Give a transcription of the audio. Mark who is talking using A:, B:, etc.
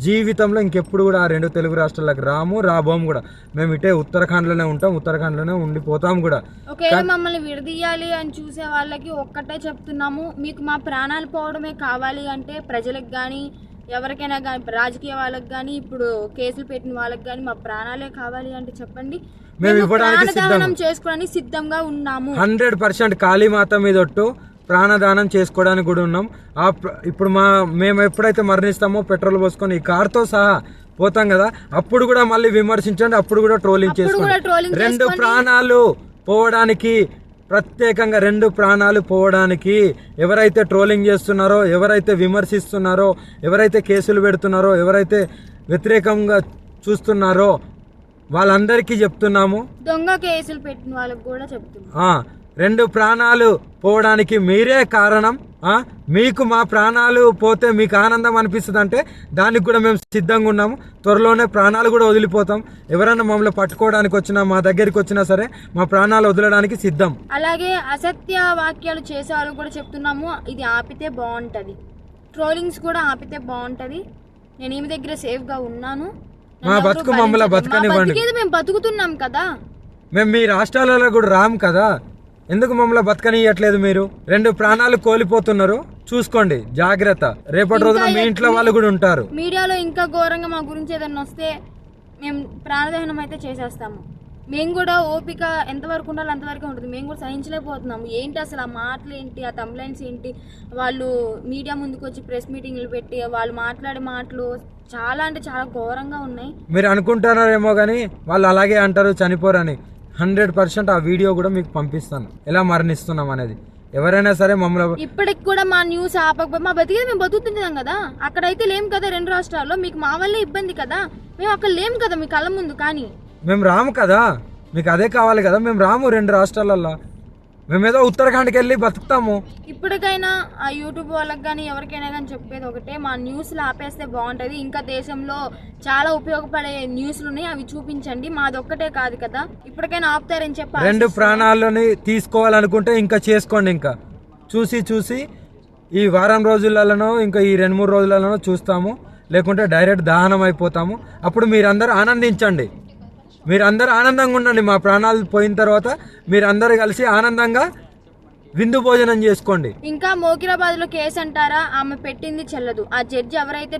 A: జీవితంలో ఇంకెప్పుడు కూడా ఆ 2 తెలుగు రాష్ట్రాలకు రాబోము కూడా. మేము ఇటే ఉత్తరాఖండ్లోనే ఉంటాం, ఉత్తరాఖండ్లోనే ఉండిపోతాం కూడా.
B: ఒకవేళ మమ్మల్ని విడదీయాలి అని చూసే వాళ్ళకి ఒక్కటే చెప్తున్నాము, మీకు మా ప్రాణాలు పోవడమే కావాలి అంటే ప్రజలకు కానీ ఎవరికైనా కానీ రాజకీయ వాళ్ళకి కానీ ఇప్పుడు కేసులు పెట్టిన వాళ్ళకి కానీ మా ప్రాణాలే కావాలి అంటే చెప్పండి,
A: మేము ఇవ్వడానికి
B: చేసుకోవడానికి సిద్ధంగా ఉన్నాము.
A: 100% కాళీమాత మీద ఒట్టు ప్రాణదానం చేసుకోవడానికి కూడా ఉన్నాం. ఇప్పుడు మేము ఎప్పుడైతే మరణిస్తామో పెట్రోల్ పోసుకొని ఈ కార్తో సహా పోతాం కదా, అప్పుడు కూడా మళ్ళీ విమర్శించండి, అప్పుడు కూడా ట్రోలింగ్ చేసుకోండి. 2 ప్రాణాలు పోవడానికి, ప్రత్యేకంగా 2 ప్రాణాలు పోవడానికి ఎవరైతే ట్రోలింగ్ చేస్తున్నారో, ఎవరైతే విమర్శిస్తున్నారో, ఎవరైతే కేసులు పెడుతున్నారో, ఎవరైతే వ్యతిరేకంగా చూస్తున్నారో వాళ్ళందరికీ చెప్తున్నాము.
B: దొంగ కేసులు పెట్టిన వాళ్ళకి కూడా చెప్తున్నాం,
A: 2 ప్రాణాలు పోవడానికి మీరే కారణం. మీకు మా ప్రాణాలు పోతే మీకు ఆనందం అనిపిస్తుంది అంటే దానికి కూడా మేము సిద్ధంగా ఉన్నాము. త్వరలోనే ప్రాణాలు కూడా వదిలిపోతాం. ఎవరైనా మమ్మల్ని పట్టుకోవడానికి వచ్చినా, మా దగ్గరికి వచ్చినా సరే మా ప్రాణాలు వదలడానికి సిద్ధం.
B: అలాగే అసత్య వాక్యాలు చేసే వాళ్ళు కూడా చెప్తున్నాము, ఇది ఆపితే బాగుంటది, ట్రోలింగ్స్ కూడా ఆపితే బాగుంటది. నేను ఈమె దగ్గర సేఫ్ గా ఉన్నాను,
A: మా బతుకు మమ్మల్ని బతకనివ్వండి.
B: మేము బతుకుతున్నాం కదా,
A: మేము మీ రాష్ట్రాలలో కూడా రాము కదా, ఎందుకు మమ్మల్ని బతకనియట్లేదు? మీరు 2 ప్రాణాలు కోల్పోతున్నారు, చూసుకోండి, జాగ్రత్త. రేపటి రోజున మీ ఇంట్లో వాళ్ళు కూడా ఉంటారు.
B: మీడియాలో ఇంకా ఘోరంగా మా గురించి ఏదైనా వస్తే మేము ప్రాణదహనం అయితే చేసేస్తాము. మేము కూడా ఓపిక ఎంతవరకు ఉండాలో అంతవరకు ఉంటుంది, మేము కూడా సహించలేకపోతున్నాము. ఏంటి అసలు ఆ మాటలు ఏంటి, ఆ తమ్లైన్స్ ఏంటి, వాళ్ళు మీడియా ముందుకు వచ్చి ప్రెస్ మీటింగ్లు పెట్టి వాళ్ళు మాట్లాడే మాటలు చాలా అంటే చాలా ఘోరంగా ఉన్నాయి.
A: మీరు అనుకుంటున్నారేమో కానీ వాళ్ళు అలాగే అంటారు, చనిపోరని. 100% ఆ వీడియో కూడా మీకు పంపిస్తాను, ఎలా మరణిస్తున్నాం అనేది. ఎవరైనా సరే మమ్మల్ని
B: ఇప్పటికి కూడా మా న్యూస్ ఆపకపోతే మా బతికేది మేము బతుకుతున్నాం కదా, అక్కడైతే లేం కదా 2 రాష్ట్రాల్లో, మీకు మా వల్లే ఇబ్బంది కదా, మేము అక్కడ లేం కదా మీ కళ్ళ ముందు. కానీ
A: మేము రాము కదా, మీకు అదే కావాలి కదా, మేము రాము 2 రాష్ట్రాలల్లో, మేమేదో ఉత్తరాఖండ్కి వెళ్ళి బతుకుతాము.
B: ఇప్పటికైనా ఆ యూట్యూబ్ వాళ్ళకి కానీ ఎవరికైనా కానీ చెప్పేది ఒకటే, మా న్యూస్లు ఆపేస్తే బాగుంటుంది. ఇంకా దేశంలో చాలా ఉపయోగపడే న్యూస్లు ఉన్నాయి, అవి చూపించండి, మాది ఒక్కటే కాదు కదా. ఇప్పటికైనా ఆపుతారని చెప్పి
A: 2 ప్రాణాలని తీసుకోవాలనుకుంటే ఇంకా చేసుకోండి. ఇంకా చూసి ఈ వారం రోజులలోనో ఇంకా ఈ 2-3 రోజులలోనో చూస్తాము, లేకుంటే డైరెక్ట్ దహనం అయిపోతాము. అప్పుడు మీరందరూ ఆనందించండి, మీరందరూ ఆనందంగా ఉండండి. మా ప్రాణాలు పోయిన తర్వాత మీరందరూ కలిసి ఆనందంగా విందు భోజనం చేసుకోండి.
B: ఇంకా మోకిరాబాద్ లో కేసు అంటారా, ఆమె పెట్టింది చెల్లదు. ఆ జడ్జి ఎవరైతే